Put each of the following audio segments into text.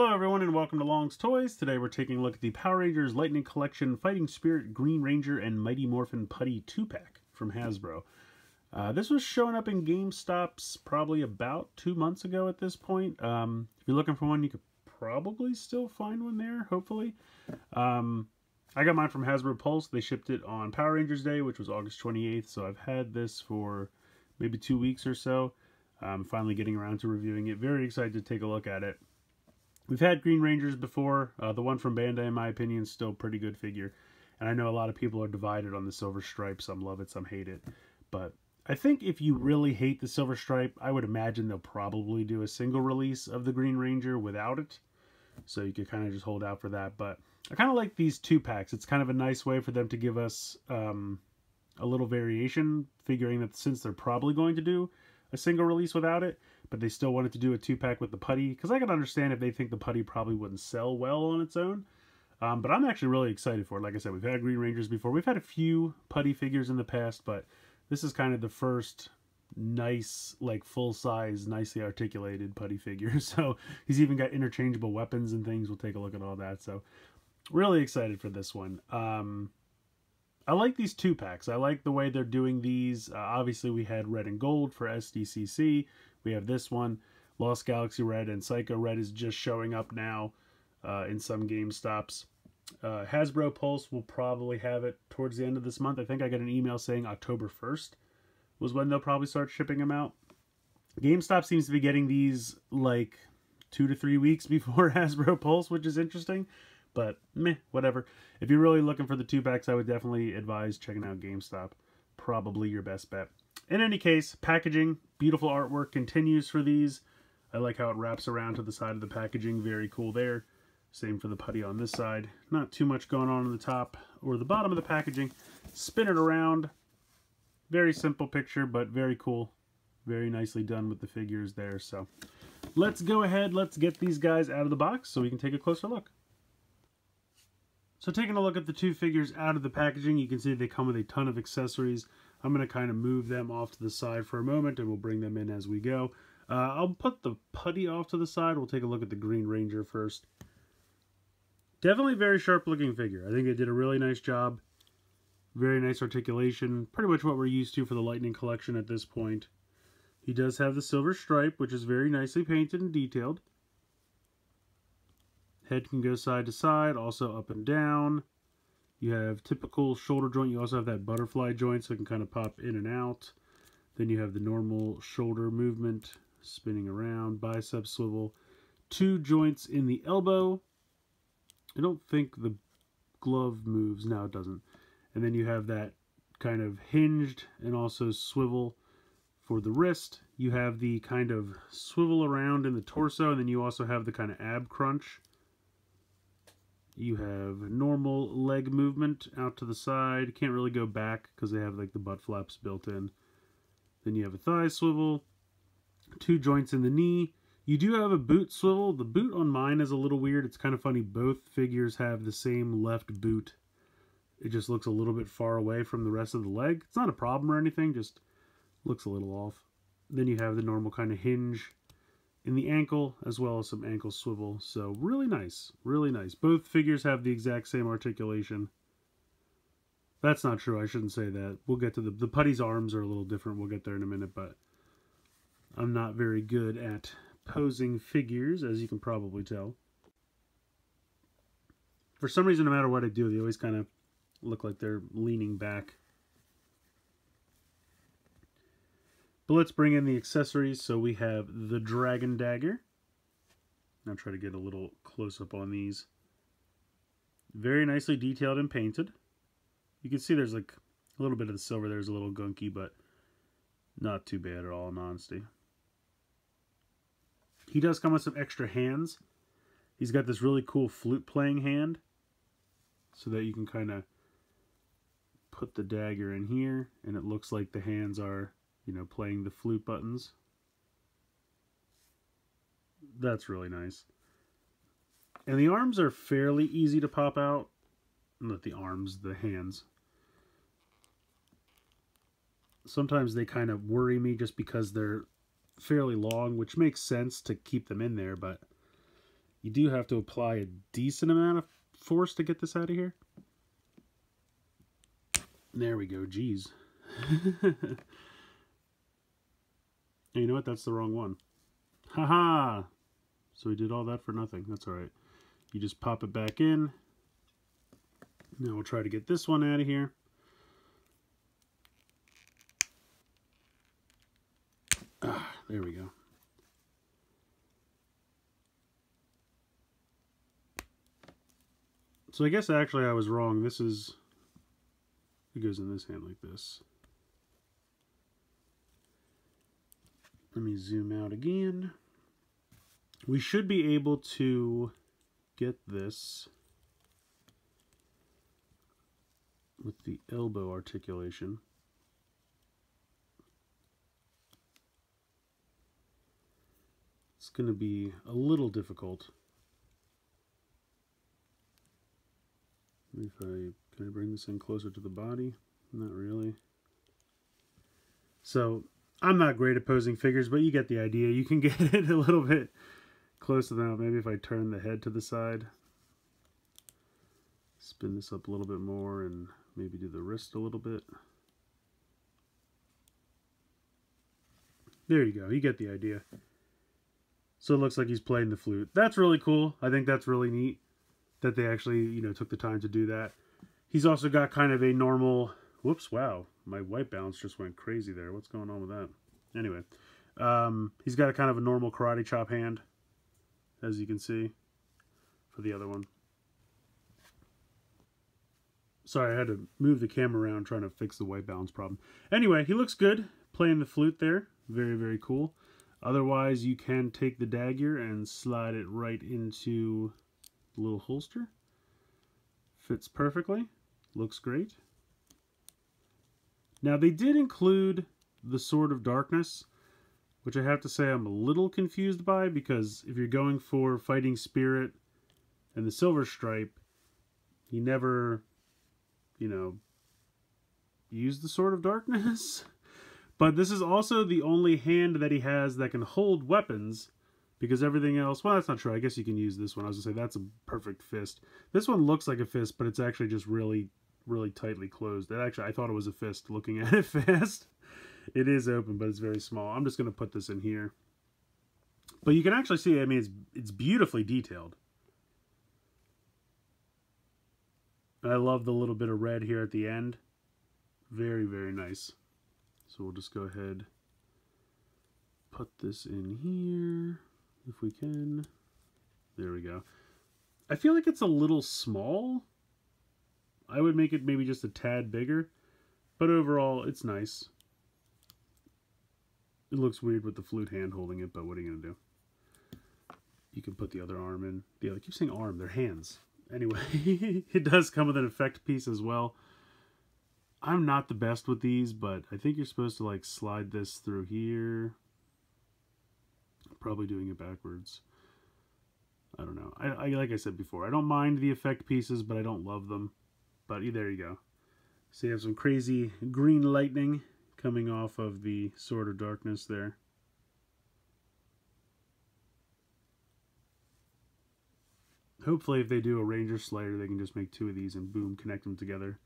Hello everyone and welcome to Long's Toys. Today we're taking a look at the Power Rangers Lightning Collection Fighting Spirit Green Ranger and Mighty Morphin Putty 2-pack from Hasbro. This was showing up in GameStops probably about 2 months ago at this point. If you're looking for one, you could probably still find one there, hopefully. I got mine from Hasbro Pulse. They shipped it on Power Rangers Day, which was August 28th, so I've had this for maybe 2 weeks or so. I'm finally getting around to reviewing it. Very excited to take a look at it. We've had Green Rangers before. The one from Bandai, in my opinion, is still a pretty good figure. And I know a lot of people are divided on the Silver Stripe. Some love it, some hate it. But I think if you really hate the Silver Stripe, I would imagine they'll probably do a single release of the Green Ranger without it. So you could kind of just hold out for that. But I kind of like these 2-packs. It's kind of a nice way for them to give us a little variation, figuring that since they're probably going to do a single release without it, but they still wanted to do a 2-pack with the Putty, because I can understand if they think the Putty probably wouldn't sell well on its own. But I'm actually really excited for it. Like I said, we've had Green Rangers before. We've had a few Putty figures in the past, but this is kind of the first nice, like full-size, nicely articulated Putty figure. So he's even got interchangeable weapons and things. We'll take a look at all that. So really excited for this one. I like these 2-packs. I like the way they're doing these. Obviously, we had Red and Gold for SDCC. We have this one. Lost Galaxy Red and Psycho Red is just showing up now in some GameStops. Hasbro Pulse will probably have it towards the end of this month. I think I got an email saying October 1st was when they'll probably start shipping them out. GameStop seems to be getting these like 2 to 3 weeks before Hasbro Pulse, which is interesting. But meh, whatever. If you're really looking for the 2-packs, I would definitely advise checking out GameStop. Probably your best bet. In any case, packaging, beautiful artwork continues for these. I like how it wraps around to the side of the packaging. Very cool there. Same for the Putty on this side. Not too much going on the top or the bottom of the packaging. Spin it around. Very simple picture, but very cool. Very nicely done with the figures there. So let's go ahead. Let's get these guys out of the box so we can take a closer look. So taking a look at the 2 figures out of the packaging, you can see they come with a ton of accessories. I'm going to kind of move them off to the side for a moment, and we'll bring them in as we go. I'll put the Putty off to the side. We'll take a look at the Green Ranger first. Definitely very sharp looking figure. I think they did a really nice job. Very nice articulation. Pretty much what we're used to for the Lightning Collection at this point. He does have the Silver Stripe, which is very nicely painted and detailed. Head can go side to side, also up and down. You have typical shoulder joint. You also have that butterfly joint, so it can kind of pop in and out. Then you have the normal shoulder movement, spinning around, bicep swivel. 2 joints in the elbow. I don't think the glove moves. No, it doesn't. And then you have that kind of hinged and also swivel for the wrist. You have the kind of swivel around in the torso, and then you also have the kind of ab crunch. You have normal leg movement out to the side. Can't really go back because they have like the butt flaps built in. Then you have a thigh swivel. 2 joints in the knee. You do have a boot swivel. The boot on mine is a little weird. It's kind of funny. Both figures have the same left boot. It just looks a little bit far away from the rest of the leg. It's not a problem or anything. Just looks a little off. Then you have the normal kind of hinge in the ankle, as well as some ankle swivel. So really nice, really nice. Both figures have the exact same articulation. That's not true, I shouldn't say that. We'll get to the Putty's arms are a little different. We'll get there in a minute, but I'm not very good at posing figures, as you can probably tell. For some reason, no matter what I do, they always kind of look like they're leaning back. But let's bring in the accessories. So we have the Dragon Dagger. I'll try to get a little close-up on these. Very nicely detailed and painted. You can see there's like a little bit of the silver there's a little gunky, but not too bad at all in honesty. He does come with some extra hands. He's got this really cool flute-playing hand, so that you can kind of put the dagger in here, and it looks like the hands are, you know, playing the flute buttons. That's really nice. And the arms are fairly easy to pop out. Not the arms, the hands. Sometimes they kind of worry me just because they're fairly long, which makes sense to keep them in there, but You do have to apply a decent amount of force to get this out of here. There we go, geez. You know what? That's the wrong one. Haha! So we did all that for nothing. That's alright. You just pop it back in. Now we'll try to get this one out of here. Ah, there we go. So I guess actually I was wrong. This is... It goes in this hand like this. Let me zoom out again. We should be able to get this with the elbow articulation. It's going to be a little difficult. Can I bring this in closer to the body? Not really. So, I'm not great at posing figures, but you get the idea. You can get it a little bit close to that. Maybe if I turn the head to the side. Spin this up a little bit more and maybe do the wrist a little bit. There you go. You get the idea. So it looks like he's playing the flute. That's really cool. I think that's really neat that they actually, you know, took the time to do that. He's also got kind of a normal... Whoops, wow. My white balance just went crazy there. What's going on with that? Anyway, he's got a kind of a normal karate chop hand, as you can see, for the other one. Sorry, I had to move the camera around trying to fix the white balance problem. Anyway, he looks good playing the flute there. Very, very cool. Otherwise, you can take the dagger and slide it right into the little holster. Fits perfectly. Looks great. Now, they did include the Sword of Darkness, which I have to say I'm a little confused by, because if you're going for Fighting Spirit and the Silver Stripe, he never, you know, used the Sword of Darkness. But this is also the only hand that he has that can hold weapons, because everything else... Well, that's not true. I guess you can use this one. I was going to say, that's a perfect fist. This one looks like a fist, but it's actually just really tightly closed. Actually, I thought it was a fist looking at it fast. It is open, but it's very small. I'm just going to put this in here. But you can actually see, I mean, it's beautifully detailed. I love the little bit of red here at the end. Very, very nice. So we'll just go ahead, put this in here, if we can. There we go. I feel like it's a little small. I would make it maybe just a tad bigger, but overall, it's nice. It looks weird with the flute hand holding it, but what are you going to do? You can put the other arm in. I keep saying arm, they're hands. Anyway, it does come with an effect piece as well. I'm not the best with these, but I think you're supposed to like slide this through here. Probably doing it backwards. I don't know. I like I said before, I don't mind the effect pieces, but I don't love them. But there you go. So you have some crazy green lightning coming off of the Sword of Darkness there. Hopefully if they do a Ranger Slayer, they can just make two of these and boom, connect them together.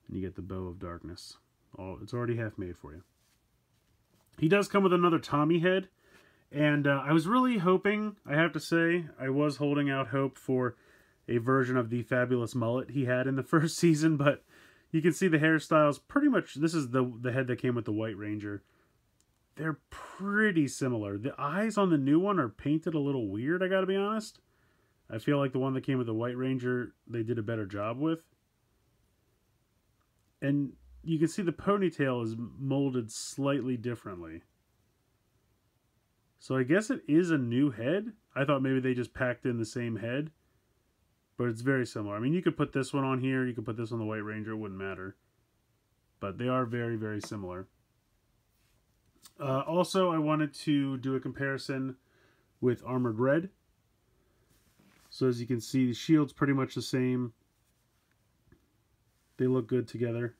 And you get the Bow of Darkness. Oh, it's already half made for you. He does come with another Tommy head. And I was really hoping, I have to say, I was holding out hope for a version of the fabulous mullet he had in the first season. But you can see the hairstyles pretty much, this is the head that came with the White Ranger. They're pretty similar. The eyes on the new one are painted a little weird, I gotta be honest. I feel like the one that came with the White Ranger, they did a better job with. And you can see the ponytail is molded slightly differently. So I guess it is a new head. I thought maybe they just packed in the same head. But it's very similar. I mean, you could put this one on here. You could put this on the White Ranger. It wouldn't matter. But they are very, very similar. Also, I wanted to do a comparison with Armored Red. So as you can see, the shield's pretty much the same. They look good together.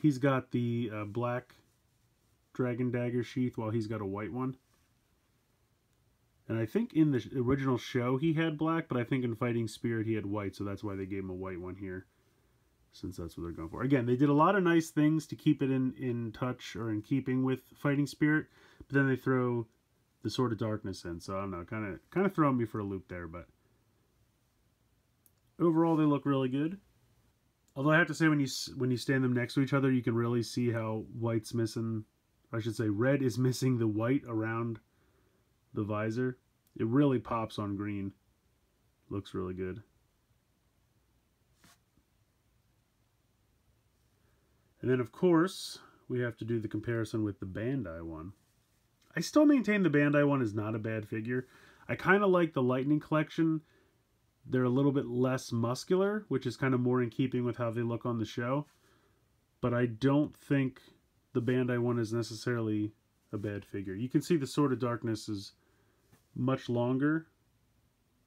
He's got the black dragon dagger sheath while he's got a white one. And I think in the original show he had black, but I think in Fighting Spirit he had white, so that's why they gave him a white one here, since that's what they're going for. Again, they did a lot of nice things to keep it in touch or in keeping with Fighting Spirit, but then they throw the Sword of Darkness in, so I don't know, kind of throwing me for a loop there, but overall they look really good. Although I have to say, when you stand them next to each other, you can really see how white's missing. I should say red is missing the white around the visor. It really pops on green. Looks really good. And then, of course, we have to do the comparison with the Bandai one. I still maintain the Bandai one is not a bad figure. I kind of like the Lightning Collection. They're a little bit less muscular, which is kind of more in keeping with how they look on the show. But I don't think the Bandai one is necessarily a bad figure. You can see the Sword of Darkness is much longer,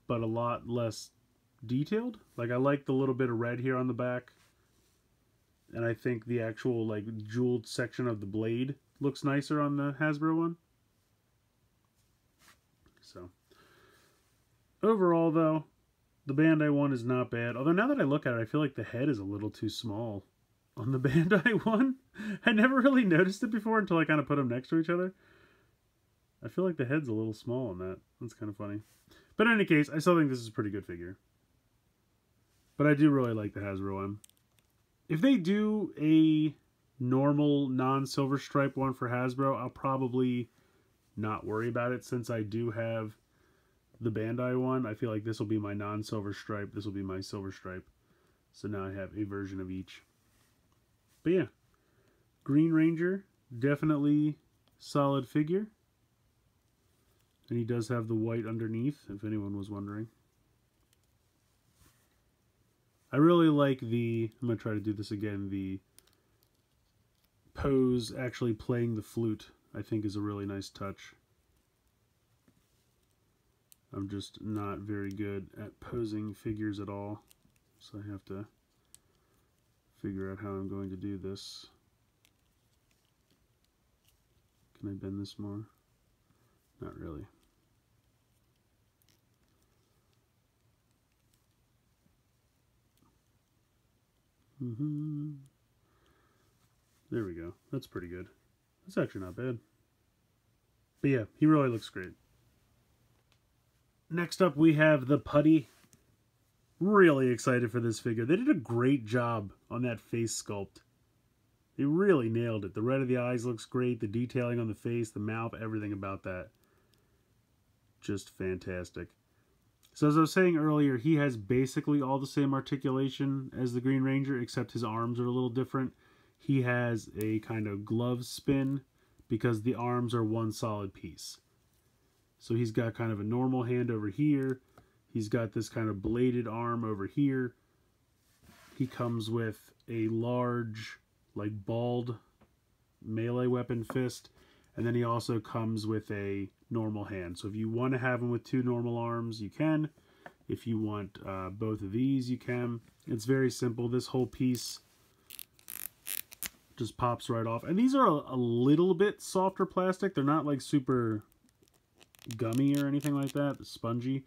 but a lot less detailed. Like, I like the little bit of red here on the back. And I think the actual, like, jeweled section of the blade looks nicer on the Hasbro one. So, overall, though, the Bandai one is not bad. Although now that I look at it, I feel like the head is a little too small on the Bandai one. I never really noticed it before until I kind of put them next to each other. I feel like the head's a little small on that. That's kind of funny. But in any case, I still think this is a pretty good figure. But I do really like the Hasbro one. If they do a normal non-silver stripe one for Hasbro, I'll probably not worry about it, since I do have the Bandai one. I feel like this will be my non-silver stripe. This will be my silver stripe. So now I have a version of each. But yeah, Green Ranger, definitely solid figure. And he does have the white underneath, if anyone was wondering. I really like the, I'm going to try to do this again, the pose actually playing the flute, I think is a really nice touch. I'm just not very good at posing figures at all, so I have to figure out how I'm going to do this. Can I bend this more? Not really. There we go. That's pretty good. That's actually not bad. But yeah, he really looks great. Next up, we have the Putty. Really excited for this figure. They did a great job on that face sculpt. They really nailed it. The red of the eyes looks great. The detailing on the face, the mouth, everything about that. Just fantastic. So as I was saying earlier, he has basically all the same articulation as the Green Ranger, except his arms are a little different. He has a kind of glove spin because the arms are one solid piece. So he's got kind of a normal hand over here. He's got this kind of bladed arm over here. He comes with a large, like, balled melee weapon fist. And then he also comes with a normal hand. So if you want to have him with two normal arms, you can. If you want both of these, you can. It's very simple. This whole piece just pops right off. And these are a little bit softer plastic. They're not like super gummy or anything like that. It's spongy.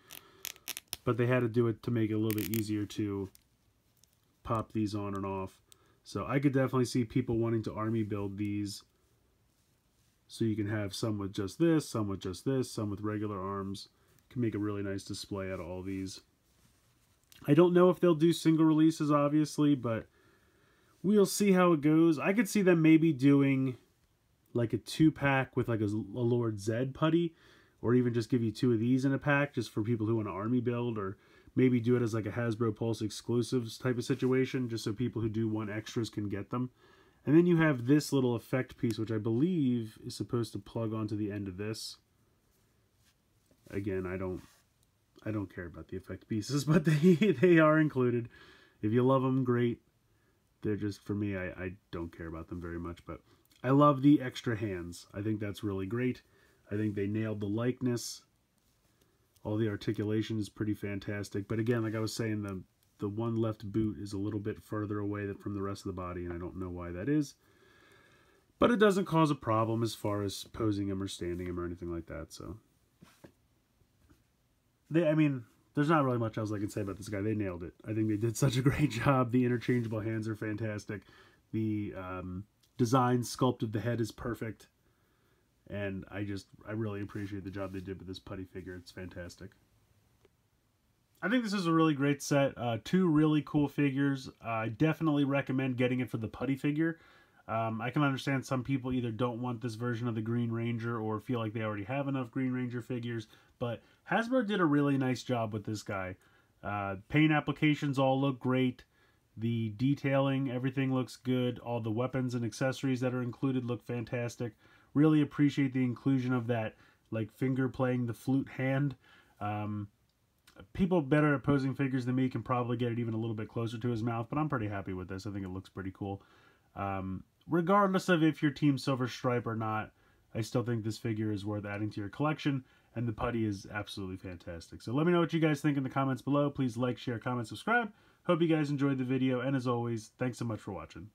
But they had to do it to make it a little bit easier to pop these on and off. So I could definitely see people wanting to army build these. So you can have some with just this, some with just this, some with regular arms. Can make a really nice display out of all these. I don't know if they'll do single releases, obviously, but we'll see how it goes. I could see them maybe doing like a 2-pack with like a Lord Zed Putty, or even just give you 2 of these in a pack just for people who want to army build, or maybe do it as like a Hasbro Pulse exclusives type of situation, just so people who do want extras can get them. And then you have this little effect piece, which I believe is supposed to plug onto the end of this. Again, I don't care about the effect pieces, but they are included. If you love them, great. They're just, for me, I don't care about them very much, but I love the extra hands. I think that's really great. I think they nailed the likeness. All the articulation is pretty fantastic. But again, like I was saying, the one left boot is a little bit further away from the rest of the body, and I don't know why that is. But it doesn't cause a problem as far as posing him or standing him or anything like that, so. I mean, there's not really much else I can say about this guy. They nailed it. I think they did such a great job. The interchangeable hands are fantastic. The design sculpt of the head is perfect. And I really appreciate the job they did with this Putty figure. It's fantastic. I think this is a really great set. Two really cool figures. I definitely recommend getting it for the Putty figure. I can understand some people either don't want this version of the Green Ranger or feel like they already have enough Green Ranger figures, but Hasbro did a really nice job with this guy. Paint applications all look great. The detailing, everything looks good. All the weapons and accessories that are included look fantastic. Really appreciate the inclusion of that, like, finger playing the flute hand. People better at posing figures than me can probably get it even a little bit closer to his mouth, but I'm pretty happy with this. I think it looks pretty cool. Regardless of if your team's Silver Stripe or not, I still think this figure is worth adding to your collection, and the Putty is absolutely fantastic. So let me know what you guys think in the comments below. Please like, share, comment, subscribe. Hope you guys enjoyed the video, and as always, thanks so much for watching.